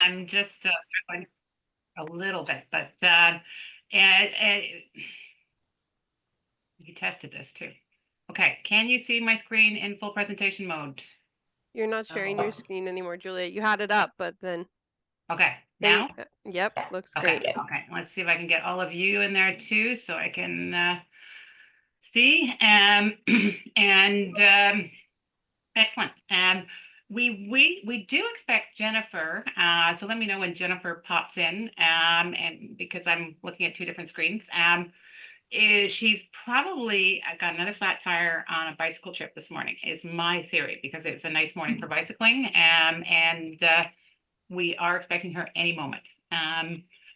I'm just struggling a little bit, but and you tested this too. Okay, can you see my screen in full presentation mode? You're not sharing your screen anymore, Julia. You had it up, but then. Okay, now? Yep, looks Okay, great. okay. Let's see if I can get all of you in there too, so I can see. And excellent. We do expect Jennifer. So let me know when Jennifer pops in. And because I'm looking at two different screens. She's probably got another flat tire on a bicycle trip this morning, is my theory, because it's a nice morning for bicycling. And we are expecting her any moment.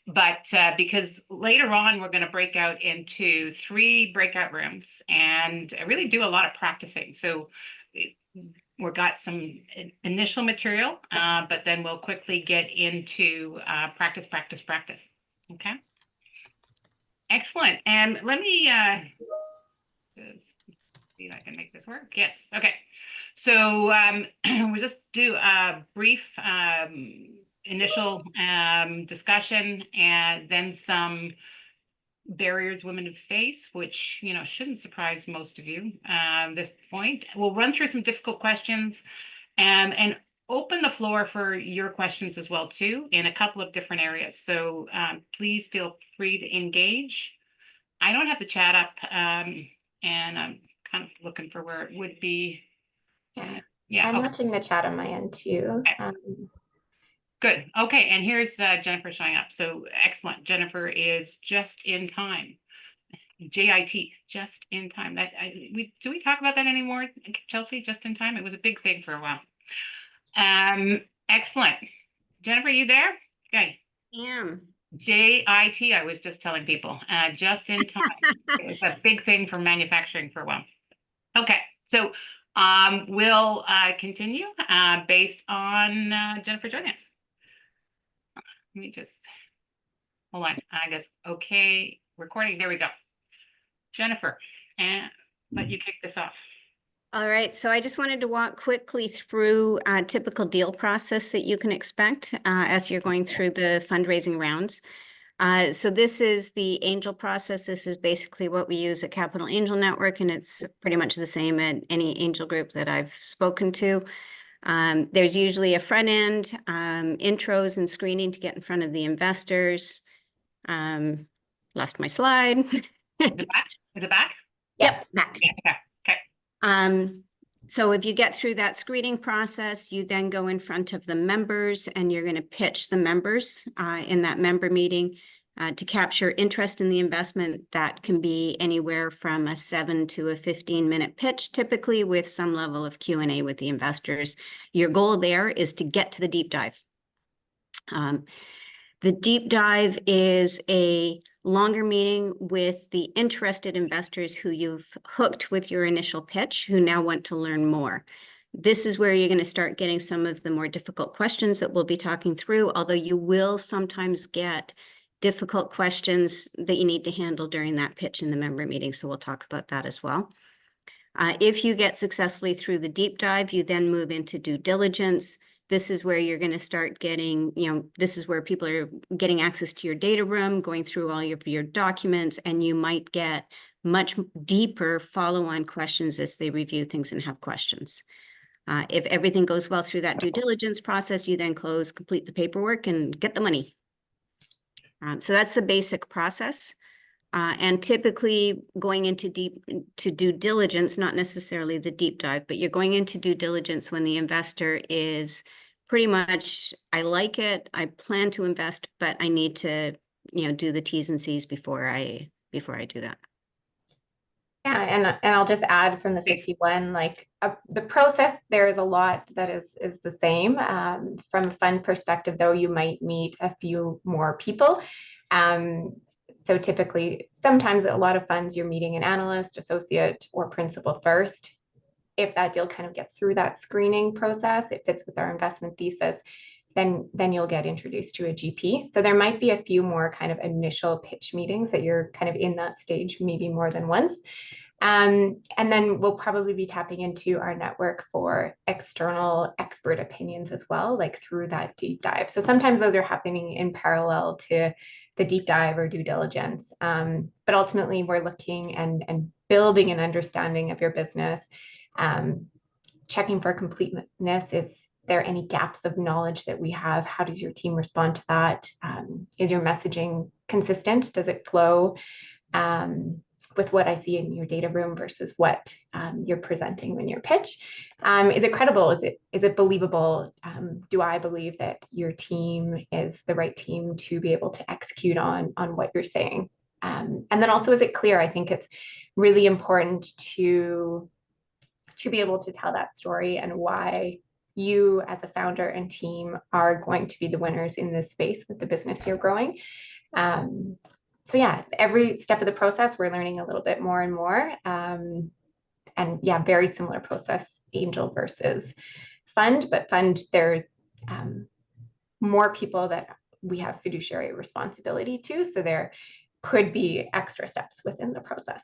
But because later on, we're going to break out into 3 breakout rooms and really do a lot of practicing. So we've got some initial material, but then we'll quickly get into practice. Okay. Excellent. And let me see if I can make this work. Yes. Okay. So we'll just do a brief initial discussion, and then some barriers women face, which shouldn't surprise most of you at this point. We'll run through some difficult questions and open the floor for your questions as well too, in a couple of different areas. So please feel free to engage. I don't have the chat up, and I'm kind of looking for where it would be. Yeah, I'm watching the chat on my end too. Okay. Good. Okay, and here's Jennifer showing up. So excellent. Jennifer is just in time. JIT, just in time. Do we talk about that anymore, Chelsea? Just in time. It was a big thing for a while. Excellent. Jennifer, are you there? Okay. Am. JIT, I was just telling people, just in time. It was a big thing for manufacturing for a while. Okay, so we'll continue based on Jennifer joining us. Let me just, hold on, I guess, okay, recording, there we go. Jennifer, and let you kick this off. All right, so I just wanted to walk quickly through a typical deal process that you can expect as you're going through the fundraising rounds. So this is the angel process. This is basically what we use at Capital Angel Network, and it's pretty much the same at any angel group that I've spoken to. There's usually a front end, intros and screening to get in front of the investors. Lost my slide. Is it back? Is it back? Yep, back. Yeah, okay. So if you get through that screening process, you then go in front of the members and you're going to pitch the members in that member meeting to capture interest in the investment. That can be anywhere from a 7 to a 15-minute pitch, typically with some level of Q&A with the investors. Your goal there is to get to the deep dive. The deep dive is a longer meeting with the interested investors who you've hooked with your initial pitch, who now want to learn more. This is where you're going to start getting some of the more difficult questions that we'll be talking through, although you will sometimes get difficult questions that you need to handle during that pitch in the member meeting. So we'll talk about that as well. If you get successfully through the deep dive, you then move into due diligence. This is where you're going to start getting, this is where people are getting access to your data room, going through all of your documents, and you might get much deeper follow-on questions as they review things and have questions. If everything goes well through that due diligence process, you then close, complete the paperwork, and get the money. So that's the basic process. And typically going into due diligence, not necessarily the deep dive, but you're going into due diligence when the investor is pretty much, I like it, I plan to invest, but I need to, do the T's and C's before I do that. Yeah, and I'll just add from the 51, the process, there is a lot that is the same. From a fund perspective, though, you might meet a few more people. So typically, sometimes a lot of funds, you're meeting an analyst, associate, or principal first. If that deal kind of gets through that screening process, it fits with our investment thesis, then you'll get introduced to a GP. So there might be a few more kind of initial pitch meetings that you're kind of in that stage, maybe more than once. And then we'll probably be tapping into our network for external expert opinions as well, like through that deep dive. So sometimes those are happening in parallel to the deep dive or due diligence. But ultimately, we're looking and building an understanding of your business, checking for completeness. Is there any gaps of knowledge that we have? How does your team respond to that? Is your messaging consistent? Does it flow with what I see in your data room versus what you're presenting when you pitch? Is it credible? Is it believable? Do I believe that your team is the right team to be able to execute on what you're saying? And then also, is it clear? I think it's really important to be able to tell that story and why you as a founder and team are going to be the winners in this space with the business you're growing. So yeah, every step of the process, we're learning a little bit more and more. And yeah, very similar process, angel versus fund, but fund, there's more people that we have fiduciary responsibility to. So there could be extra steps within the process.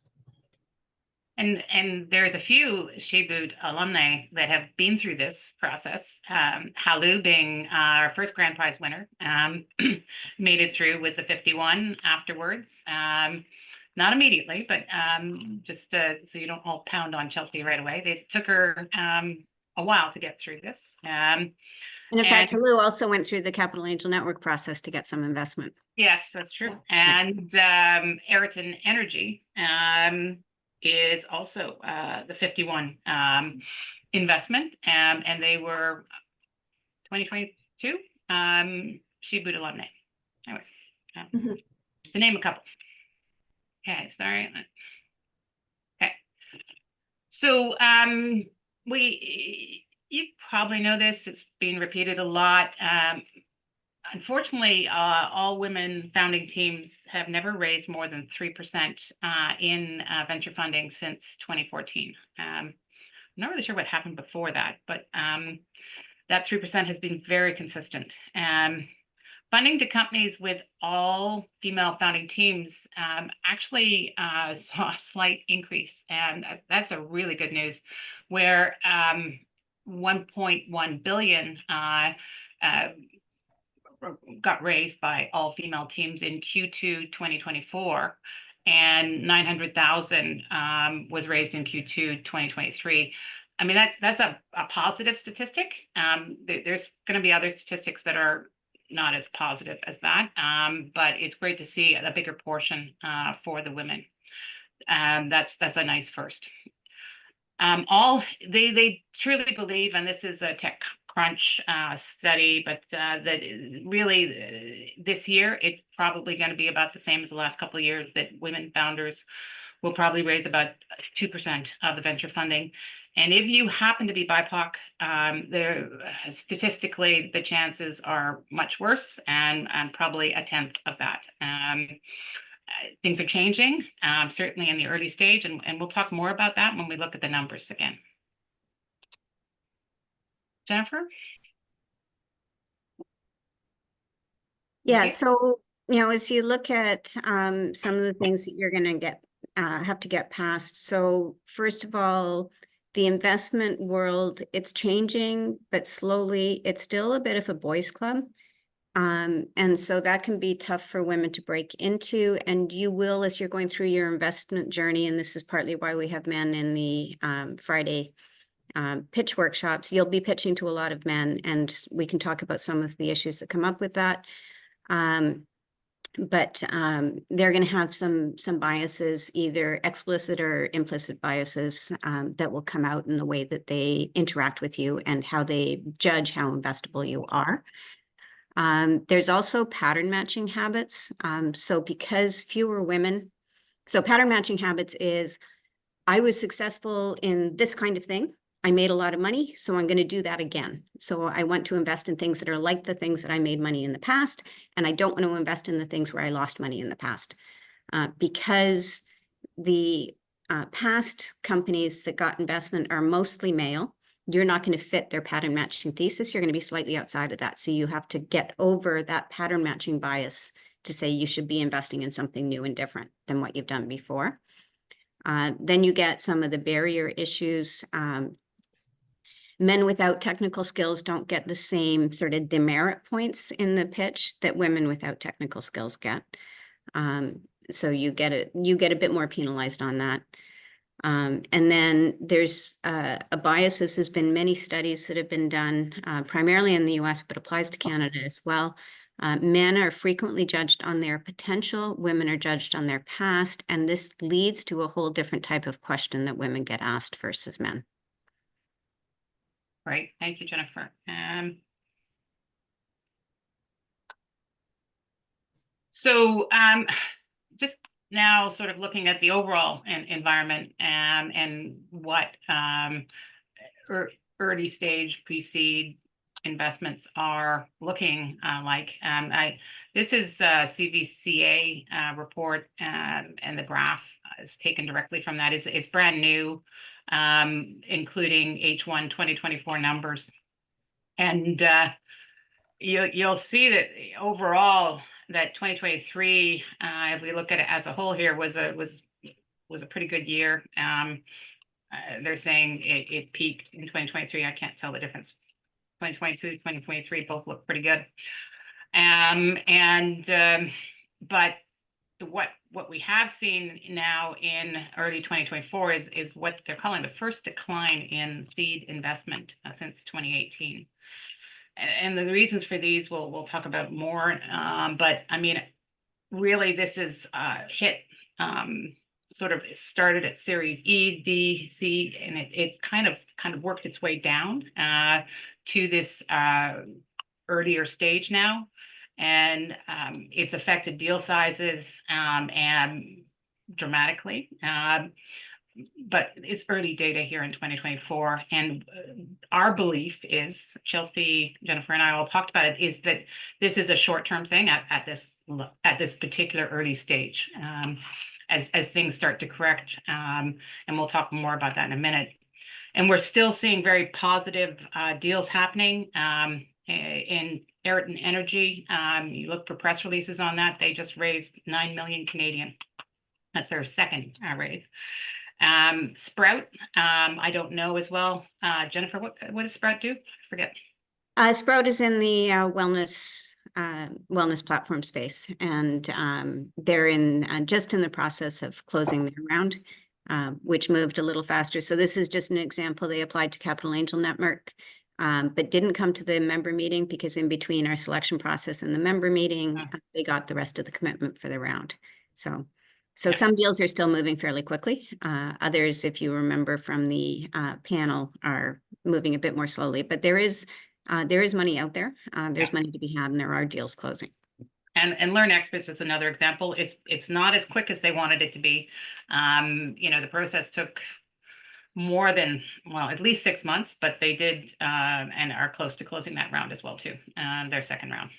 And there's a few Sheboot alumni that have been through this process. Halu being our first grand prize winner, made it through with the 51 afterwards. Not immediately, but just so you don't all pound on Chelsea right away. They took her a while to get through this. And in fact, Halu also went through the Capital Angel Network process to get some investment. Yes, that's true. And Ayrton Energy is also the 51 investment, and they were 2022 Sheboot alumni. Anyways, to name a couple. Okay, sorry. Okay, so you probably know this. It's been repeated a lot. Unfortunately, all women founding teams have never raised more than 3% in venture funding since 2014. I'm not really sure what happened before that, but that 3% has been very consistent. Funding to companies with all female founding teams actually saw a slight increase, and that's a really good news, where 1.1 billion got raised by all female teams in Q2 2024, and 900,000 was raised in Q2 2023. I mean, that's a positive statistic. There's going to be other statistics that are not as positive as that, but it's great to see a bigger portion for the women. That's a nice first. They truly believe, and this is a TechCrunch study, but that really this year it's probably going to be about the same as the last couple of years, that women founders will probably raise about 2% of the venture funding. And if you happen to be BIPOC, statistically the chances are much worse, and probably a tenth of that. Things are changing, certainly in the early stage, and we'll talk more about that when we look at the numbers again. Jennifer? Yeah, Okay. so, as you look at some of the things that you're going to have to get past. So first of all, the investment world, it's changing, but slowly. It's still a bit of a boys' club. And so that can be tough for women to break into, and you will, as you're going through your investment journey, and this is partly why we have men in the Friday pitch workshops, you'll be pitching to a lot of men, and we can talk about some of the issues that come up with that. But they're going to have some biases, either explicit or implicit biases, that will come out in the way that they interact with you and how they judge how investable you are. There's also pattern matching habits. So because fewer women, so pattern matching habits is, I was successful in this kind of thing. I made a lot of money, so I'm going to do that again. So I want to invest in things that are like the things that I made money in the past, and I don't want to invest in the things where I lost money in the past. Because the past companies that got investment are mostly male, you're not going to fit their pattern matching thesis. You're going to be slightly outside of that. So you have to get over that pattern matching bias to say you should be investing in something new and different than what you've done before. Then you get some of the barrier issues. Men without technical skills don't get the same sort of demerit points in the pitch that women without technical skills get. So you get a bit more penalized on that. And then there's a bias. This has been many studies that have been done primarily in the US, but applies to Canada as well. Men are frequently judged on their potential, women are judged on their past, and this leads to a whole different type of question that women get asked versus men. Right. Thank you, Jennifer. So just now sort of looking at the overall environment and what early stage pre-seed investments are looking like. This is a CVCA report, and the graph is taken directly from that. It's brand new, including H1 2024 numbers. And you'll see that overall that 2023, if we look at it as a whole here, was a pretty good year. They're saying it peaked in 2023. I can't tell the difference. 2022, 2023 both look pretty good. But what we have seen now in early 2024 is what they're calling the first decline in seed investment since 2018. And the reasons for these we'll talk about more. But I mean, really, this is hit. Sort of started at Series E, D, C, and it's kind of worked its way down to this earlier stage now, and it's affected deal sizes and dramatically. But it's early data here in 2024, and our belief is, Chelsea, Jennifer, and I all talked about it, is that this is a short-term thing at this particular early stage. As things start to correct, and we'll talk more about that in a minute. And we're still seeing very positive deals happening in Ayrton Energy. You look for press releases on that. They just raised 9 million Canadian. That's their second raise. Sprout, I don't know as well. Jennifer, what does Sprout do? I forget. Sprout is in the wellness platform space, and they're just in the process of closing their round, which moved a little faster. So this is just an example. They applied to Capital Angel Network, but didn't come to the member meeting because in between our selection process and the member meeting, they got the rest of the commitment for the round. So some deals are still moving fairly quickly. Others, if you remember from the panel, are moving a bit more slowly, but there is money out there. There's money to be had, and there are deals closing. And Learn Experts is another example. It's not as quick as they wanted it to be. The process took more than, well, at least 6 months, but they did and are close to closing that round as well too, their second round.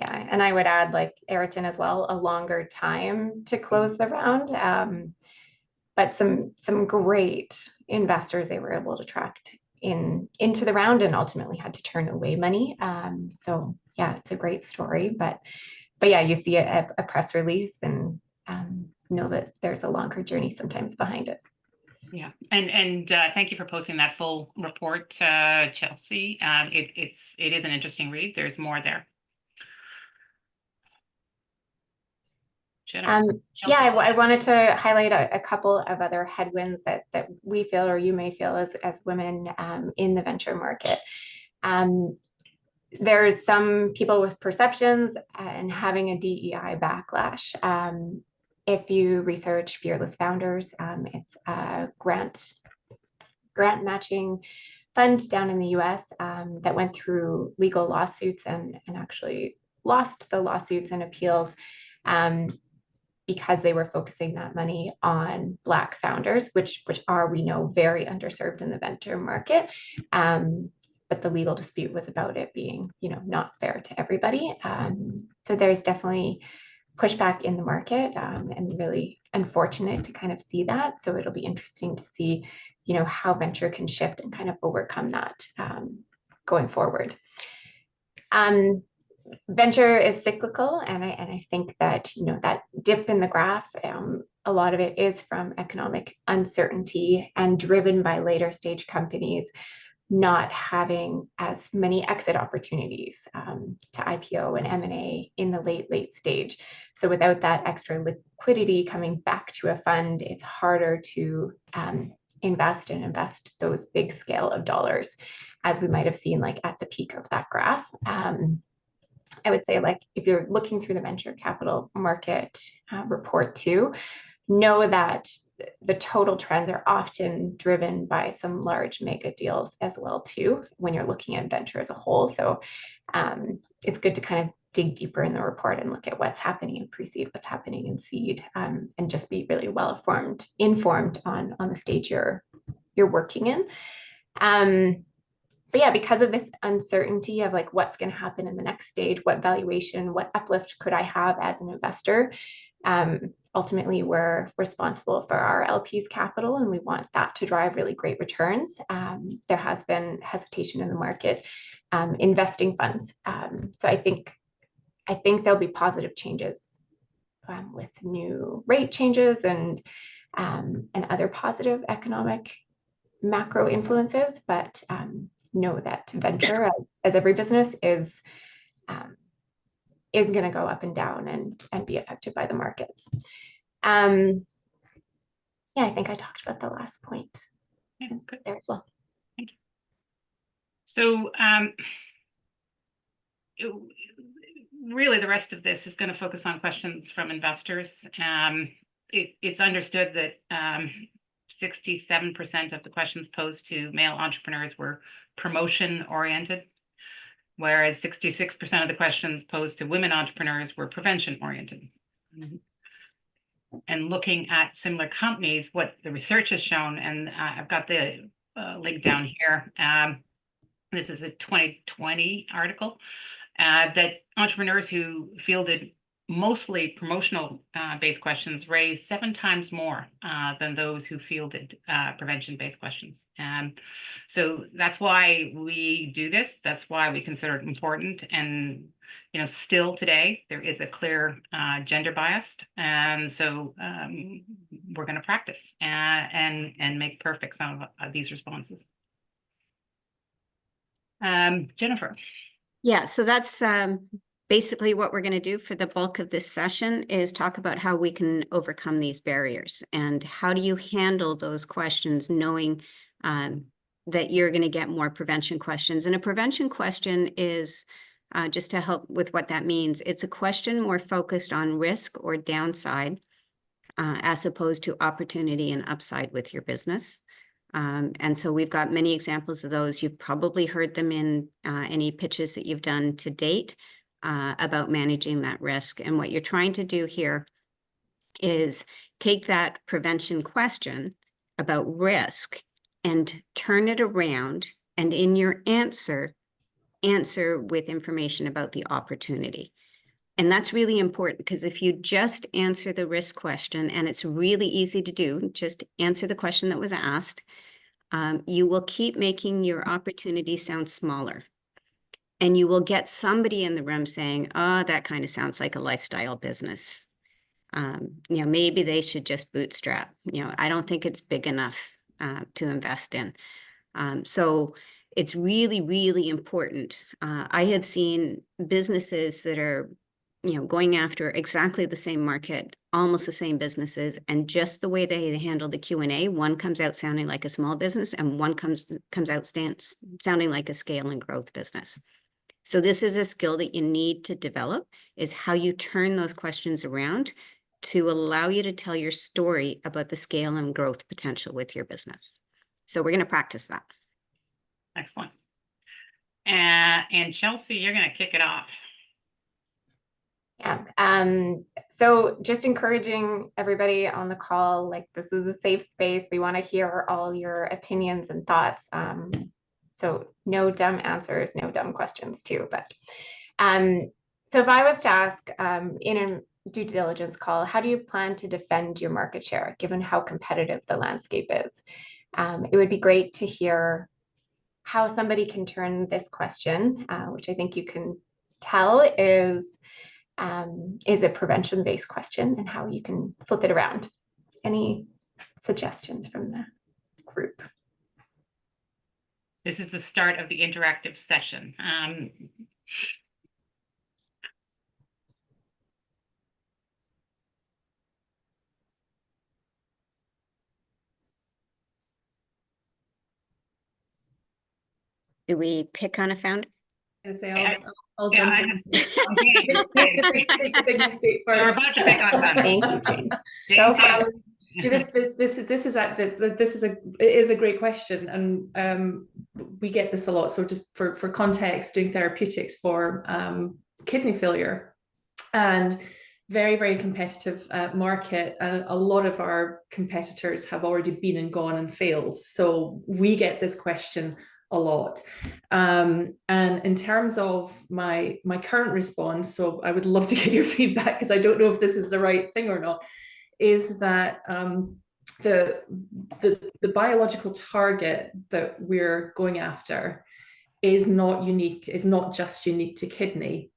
Yeah, and I would add, like Ayrton as well, a longer time to close the round, but some great investors they were able to attract into the round, and ultimately had to turn away money. So yeah, it's a great story, but yeah, you see a press release and know that there's a longer journey sometimes behind it. Yeah, and thank you for posting that full report, Chelsea. It is an interesting read. There's more there. Yeah, I wanted to highlight a couple of other headwinds that we feel, or you may feel as women in the venture market. There's some people with perceptions and having a DEI backlash. If you research Fearless Founders, it's a grant matching fund down in the US that went through legal lawsuits and actually lost the lawsuits and appeals because they were focusing that money on Black founders, which are, we know, very underserved in the venture market. But the legal dispute was about it being, not fair to everybody. So there's definitely pushback in the market, and really unfortunate to kind of see that. So it'll be interesting to see, how venture can shift and kind of overcome that going forward. venture is cyclical, and I think that that dip in the graph, a lot of it is from economic uncertainty and driven by later stage companies not having as many exit opportunities to IPO and M&A in the late stage. So without that extra liquidity coming back to a fund, it's harder to invest those big scale of dollars, as we might have seen like at the peak of that graph. I would say, like, if you're looking through the venture capital market report too, know that the total trends are often driven by some large mega deals as well too, when you're looking at venture as a whole. So it's good to kind of dig deeper in the report and look at what's happening in pre-seed, what's happening in seed, and just be really well informed on the stage you're working in. But yeah, because of this uncertainty of like what's going to happen in the next stage, what valuation, what uplift could I have as an investor, ultimately we're responsible for our LP's capital, and we want that to drive really great returns. There has been hesitation in the market investing funds. So I think there'll be positive changes with new rate changes and other positive economic macro influences, but know that venture, as every business, is going to go up and down and be affected by the markets. Yeah, I think I talked about the last point there as well. Thank you. So really the rest of this is going to focus on questions from investors. It's understood that 67% of the questions posed to male entrepreneurs were promotion oriented, whereas 66% of the questions posed to women entrepreneurs were prevention oriented. And looking at similar companies, what the research has shown, and I've got the link down here. This is a 2020 article that entrepreneurs who fielded mostly promotional based questions raised 7 times more than those who fielded prevention based questions. So that's why we do this. That's why we consider it important. And still today there is a clear gender bias, and so we're going to practice and make perfect some of these responses. Jennifer. Yeah, so that's basically what we're going to do for the bulk of this session, is talk about how we can overcome these barriers and how do you handle those questions, knowing that you're going to get more prevention questions. And a prevention question is, just to help with what that means, it's a question more focused on risk or downside as opposed to opportunity and upside with your business. And so we've got many examples of those. You've probably heard them in any pitches that you've done to date about managing that risk. And what you're trying to do here is take that prevention question about risk and turn it around, and in your answer with information about the opportunity. And that's really important, because if you just answer the risk question, and it's really easy to do, just answer the question that was asked, you will keep making your opportunity sound smaller. And you will get somebody in the room saying, oh, that kind of sounds like a lifestyle business. Maybe they should just bootstrap. I don't think it's big enough to invest in. So it's really, really important. I have seen businesses that are, going after exactly the same market, almost the same businesses, and just the way they handle the Q&A, one comes out sounding like a small business, and one comes out sounding like a scale and growth business. So this is a skill that you need to develop, is how you turn those questions around to allow you to tell your story about the scale and growth potential with your business. So we're going to practice that. Excellent. And Chelsea, you're going to kick it off. Yeah. So just encouraging everybody on the call, like, this is a safe space. We want to hear all your opinions and thoughts. So no dumb answers, no dumb questions too. But so if I was to ask in a due diligence call, how do you plan to defend your market share given how competitive the landscape is? It would be great to hear how somebody can turn this question, which I think you can tell is a prevention-based question and how you can flip it around. Any suggestions from the group? This is the start of the interactive session. Do we pick on a founder? Say Yeah, I'll yeah, jump in. okay. Take me straight We're first. about to pick on founder. Thank you, Jane. Jane, Go go. for it. Yeah, it is a great question, and we get this a lot. So just for context, doing therapeutics for kidney failure, and very, very competitive market, and a lot of our competitors have already been and gone and failed. So we get this question a lot. And in terms of my current response, so I would love to get your feedback because I don't know if this is the right thing or not, is that the biological target that we're going after is not unique, is not just unique to kidney,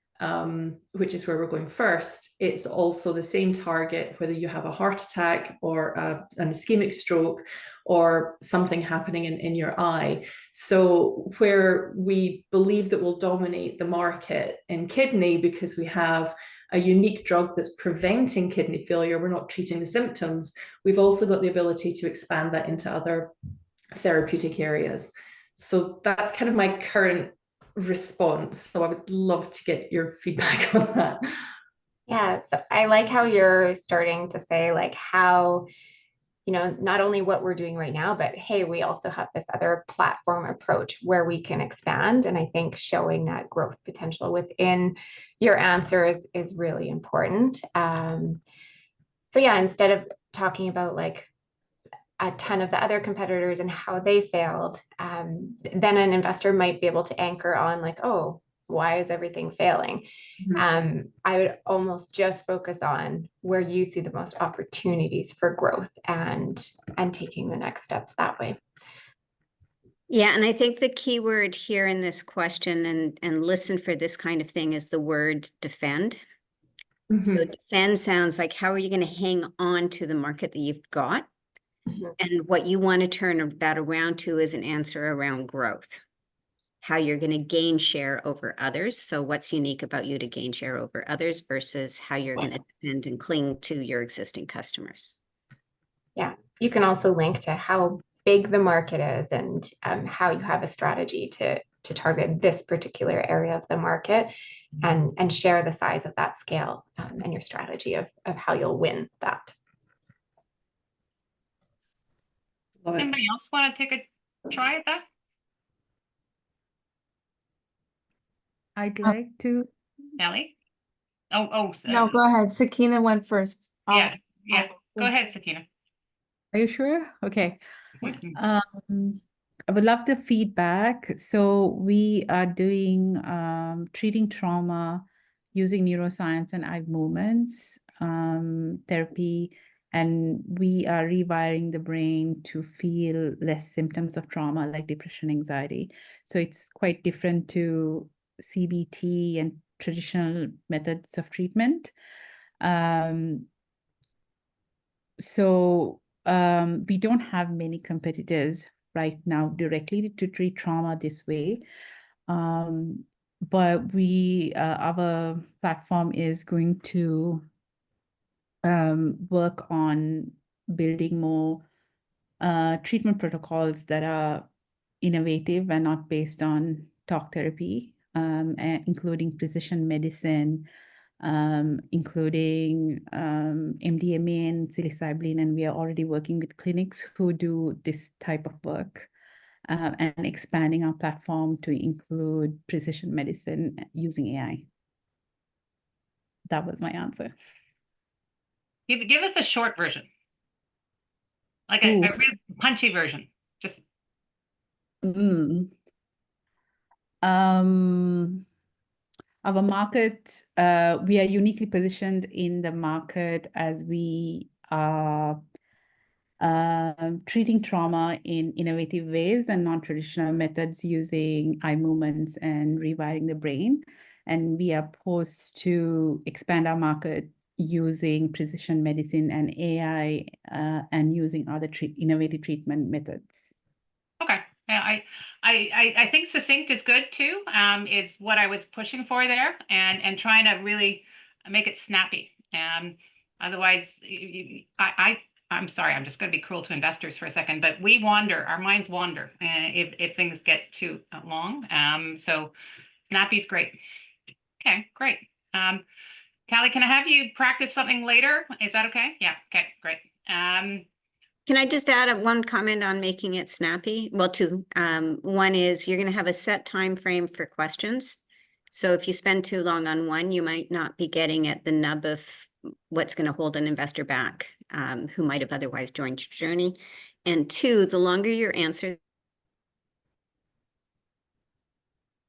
which is where we're going first. It's also the same target whether you have a heart attack or an ischemic stroke or something happening in your eye. So where we believe that we'll dominate the market in kidney because we have a unique drug that's preventing kidney failure, we're not treating the symptoms, we've also got the ability to expand that into other therapeutic areas. So that's kind of my current response. So I would love to get your feedback on that. Yeah, so I like how you're starting to say like how, not only what we're doing right now, but hey, we also have this other platform approach where we can expand. And I think showing that growth potential within your answers is really important. So yeah, instead of talking about like a ton of the other competitors and how they failed, then an investor might be able to anchor on like, oh, why is everything failing? I would almost just focus on where you see the most opportunities for growth and taking the next steps that way. Yeah, and I think the key word here in this question and listen for this kind of thing is the word defend. So defend sounds like how are you going to hang on to the market that you've got? And what you want to turn that around to is an answer around growth. How you're going to gain share over others. So what's unique about you to gain share over others versus how you're going to defend and cling to your existing customers. Yeah, you can also link to how big the market is and how you have a strategy to target this particular area of the market and share the size of that scale and your strategy of how you'll win that. Anybody else want to take a try at that? I'd like to. Ellie? Oh, No, go ahead. Sakina went first. Yeah. Go ahead, Sakina. Are you sure? Okay. I would love the feedback. So we are doing treating trauma using neuroscience and eye movements therapy, and we are rewiring the brain to feel less symptoms of trauma like depression, anxiety. So it's quite different to CBT and traditional methods of treatment. We don't have many competitors right now directly to treat trauma this way. But our platform is going to work on building more treatment protocols that are innovative and not based on talk therapy, including precision medicine, including MDMA and psilocybin, and we are already working with clinics who do this type of work, and expanding our platform to include precision medicine using AI. That was my answer. Give us a short version, like a real punchy version. Just. Our market, we are uniquely positioned in the market as we are treating trauma in innovative ways and non-traditional methods using eye movements and rewiring the brain. and we are poised to expand our market using precision medicine and AI, and using other innovative treatment methods. Okay. Yeah, I think succinct is good too, is what I was pushing for there, and trying to really make it snappy. Otherwise, I'm sorry, I'm just going to be cruel to investors for a second, but we wander, our minds wander if things get too long. So snappy is great. Okay, great. Callie, can I have you practice something later? Is that okay? Yeah. Okay, great. Can I just add one comment on making it snappy? Well, two. One is you're going to have a set time frame for questions. So if you spend too long on one, you might not be getting at the nub of what's going to hold an investor back, who might have otherwise joined your journey. And two, the longer your answer,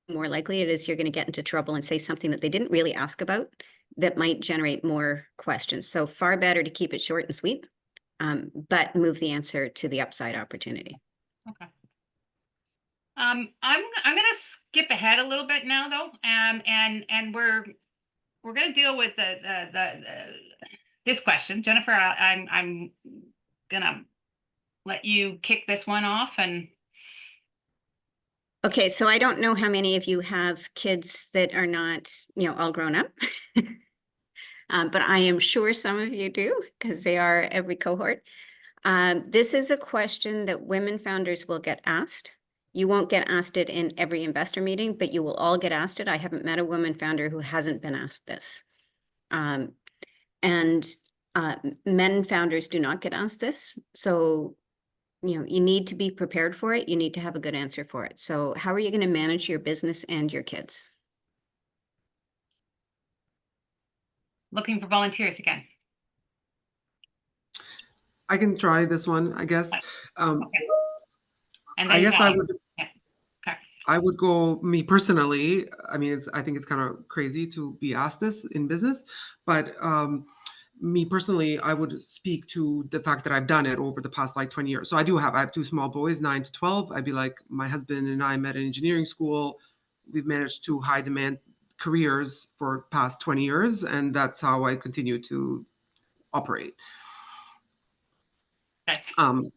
more likely it is you're going to get into trouble and say something that they didn't really ask about that might generate more questions. So far better to keep it short and sweet. But move the answer to the upside opportunity. Okay. I'm gonna skip ahead a little bit now though, and we're gonna deal with this question, Jennifer. I'm gonna let you kick this one off. And okay, so I don't know how many of you have kids that are not, all grown up. But I am sure some of you do, because they are every cohort. This is a question that women founders will get asked. You won't get asked it in every investor meeting, but you will all get asked it. I haven't met a woman founder who hasn't been asked this. And men founders do not get asked this. So, you need to be prepared for it. You need to have a good answer for it. So how are you going to manage your business and your kids? looking for volunteers again. I can try this one, I guess. Okay. And I then guess Callie. I would. Yeah. Okay. I would go, me personally. I mean, I think it's kind of crazy to be asked this in business, but me personally, I would speak to the fact that I've done it over the past like 20 years. So I have two small boys, 9 to 12. I'd be like, my husband and I met in engineering school. We've managed two high demand careers for past 20 years, and that's how I continue to operate. Okay. Kind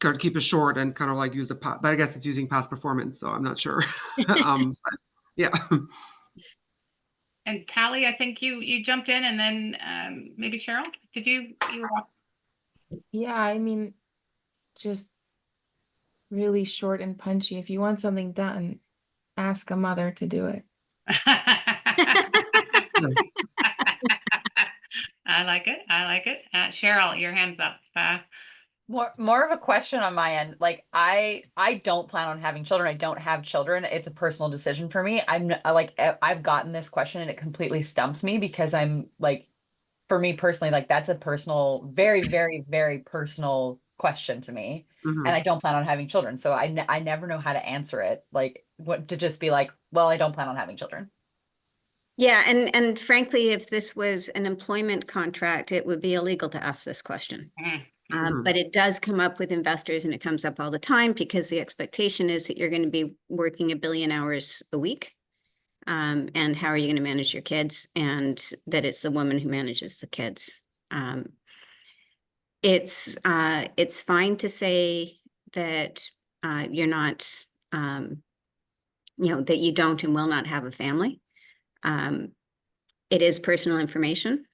of keep it short and kind of like use but I guess it's using past performance, so I'm not sure. But yeah. And Callie, I think you jumped in, and then maybe Cheryl, did you were Yeah, I mean, just really short and punchy. If you want something done, ask a mother to do it. I like it. I like it. Cheryl, your hand's up. More of a question on my end. Like I don't plan on having children. I don't have children. It's a personal decision for me. I've gotten this question and it completely stumps me because I'm like, for me personally, like that's a personal, very, very, very personal question to me. Mhm. And I don't plan on having children. So I never know how to answer it. Like what to just be like, well, I don't plan on having children. Yeah, and frankly, if this was an employment contract, it would be illegal to ask this question. But it does come up with investors, and it comes up all the time because the expectation is that you're going to be working 1 billion hours a week. And how are you going to manage your kids? And that it's the woman who manages the kids. It's fine to say that you're not, that you don't and will not have a family. It is personal information.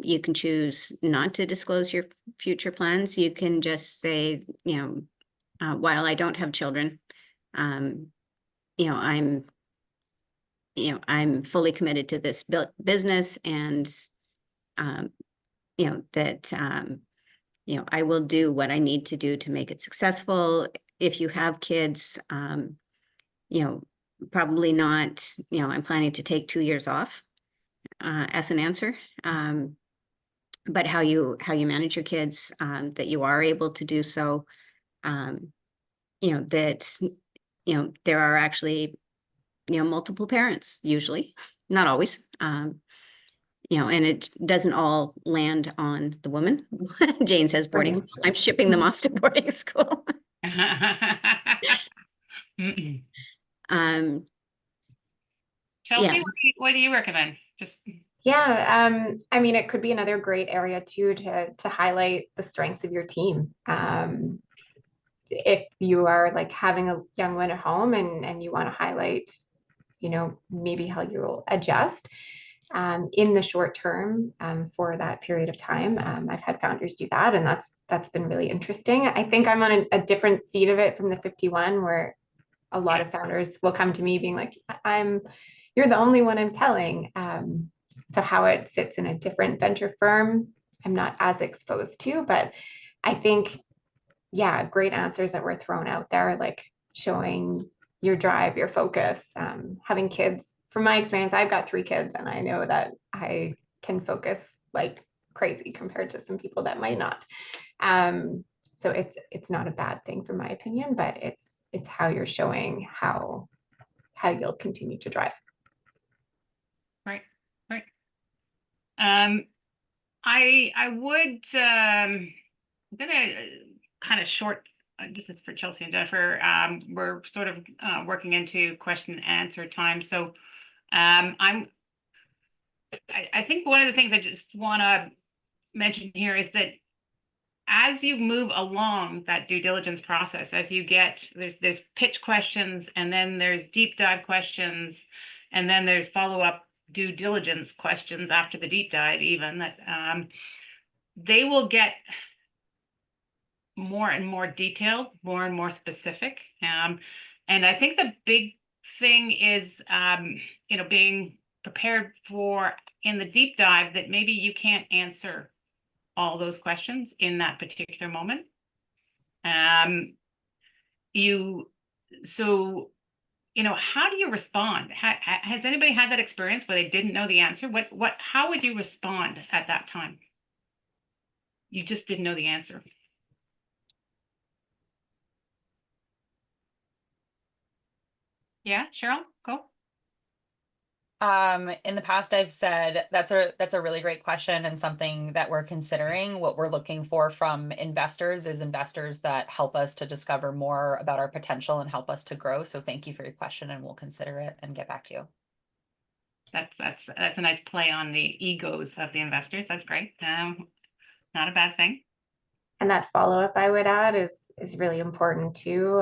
You can choose not to disclose your future plans. You can just say, while I don't have children, I'm fully committed to this business, and that I will do what I need to do to make it successful. If you have kids, probably not. I'm planning to take 2 years off. As an answer, but how you manage your kids, that you are able to do so, that there are actually multiple parents, usually, not always, and it doesn't all land on the woman. Jane says boarding school. I'm shipping them off to boarding school. Chelsea, what do you recommend? Just Yeah, I mean, it could be another great area too to highlight the strengths of your team. If you are like having a young one at home and you want to highlight, maybe how you'll adjust in the short term for that period of time. I've had founders do that, and that's been really interesting. I think I'm on a different seat of it from the 51, where a lot of founders will come to me being like, you're the only one I'm telling. So how it sits in a different venture firm, I'm not as exposed to, but I think, yeah, great answers that were thrown out there, like showing your drive, your focus, having kids. From my experience, I've got 3 kids, and I know that I can focus like crazy compared to some people that might not. So it's not a bad thing from my opinion, but it's how you're showing how you'll continue to drive. right. I would I'm gonna kind of short. This is for Chelsea and Jennifer. We're sort of working into question and answer time, so I think one of the things I just want to mention here is that as you move along that due diligence process, as you get there's pitch questions, and then there's deep dive questions, and then there's follow-up due diligence questions after the deep dive, even that they will get more and more detailed, more and more specific. And I think the big thing is, being prepared for in the deep dive that maybe you can't answer all those questions in that particular moment. How do you respond? Has anybody had that experience where they didn't know the answer? How would you respond at that time? You just didn't know the answer. Yeah, Cheryl, go. In the past, I've said that's a really great question, and something that we're considering. What we're looking for from investors is investors that help us to discover more about our potential and help us to grow. So thank you for your question, and we'll consider it and get back to you. That's a nice play on the egos of the investors. That's great. Not a bad thing. And that follow-up, I would add, is really important too.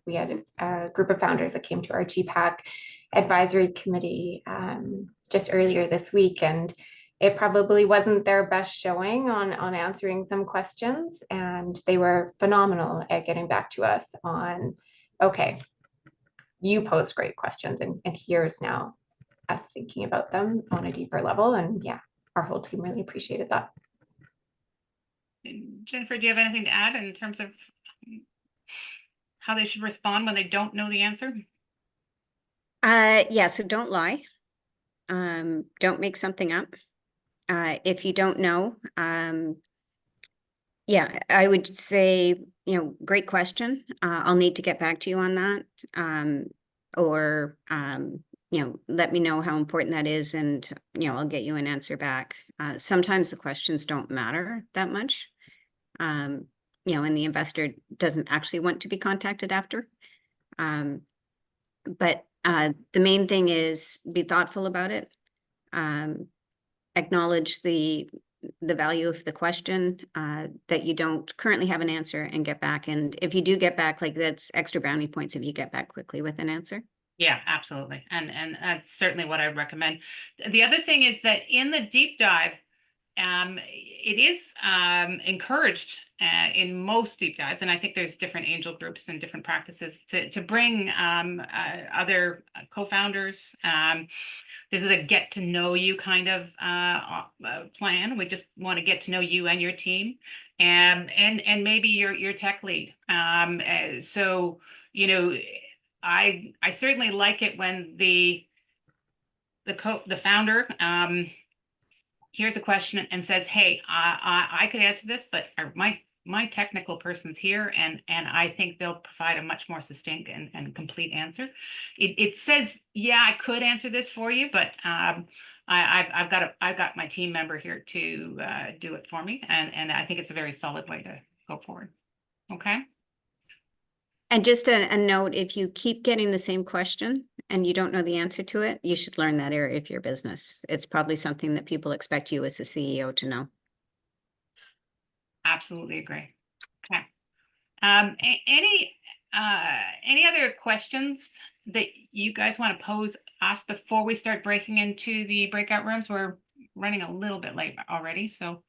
We had a group of founders that came to our GPAC advisory committee just earlier this week, and it probably wasn't their best showing on answering some questions, and they were phenomenal at getting back to us on, okay, you posed great questions, and here's now us thinking about them on a deeper level. And yeah, our whole team really appreciated that. Jennifer, do you have anything to add in terms of how they should respond when they don't know the answer? Yeah, so don't lie. Don't make something up. If you don't know, yeah, I would say, great question. I'll need to get back to you on that. Or let me know how important that is, and, I'll get you an answer back. Sometimes the questions don't matter that much. And the investor doesn't actually want to be contacted after. But the main thing is be thoughtful about it. Acknowledge the value of the question, that you don't currently have an answer, and get back. And if you do get back, like, that's extra brownie points if you get back quickly with an answer. Yeah, absolutely. And that's certainly what I recommend. The other thing is that in the deep dive, it is encouraged in most deep dives, and I think there's different angel groups and different practices to bring other co-founders. This is a get to know you kind of plan. We just want to get to know you and your team, and maybe your tech lead. So I certainly like it when the founder here's a question and says, hey, I could answer this, but my technical person's here, and I think they'll provide a much more succinct and complete answer. It says, yeah, I could answer this for you, but I've got my team member here to do it for me, and I think it's a very solid way to go forward. Okay. And just a note, if you keep getting the same question and you don't know the answer to it, you should learn that area of your business. It's probably something that people expect you as a CEO to know. Absolutely agree. Okay. Any other questions that you guys want to pose us before we start breaking into the breakout rooms? We're running a little bit late already, so.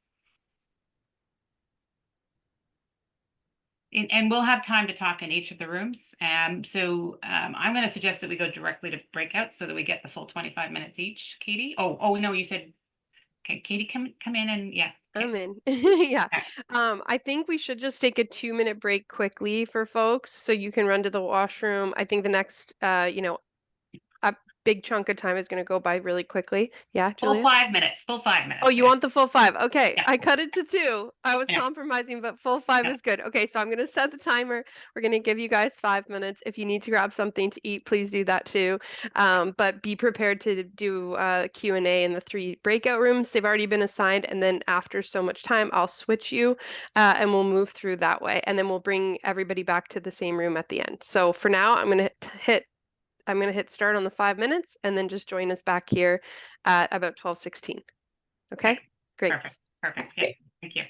And we'll have time to talk in each of the rooms. I'm going to suggest that we go directly to breakout so that we get the full 25 minutes each. Katie? Oh no, you said, okay, Katie, come in and yeah. I'm in. Yeah. I think we should just take a 2-minute break quickly for folks so you can run to the washroom. I think the next, a big chunk of time is going to go by really quickly. Yeah, Julia? Full 5 minutes. Full 5 minutes. Oh, you want the full 5? Okay, Yeah. I cut it to 2. I was Yeah. compromising, but full 5 Yeah. is good. Okay, so I'm going to set the timer. We're going to give you guys 5 minutes. If you need to grab something to eat, please do that too. But be prepared to do Q&A in the 3 breakout rooms. They've already been assigned, and then after so much time, I'll switch you, and we'll move through that way, and then we'll bring everybody back to the same room at the end. So for now, I'm going to hit start on the 5 minutes, and then just join us back here at about 12:16. Okay, great. Perfect. Yeah. Thank you.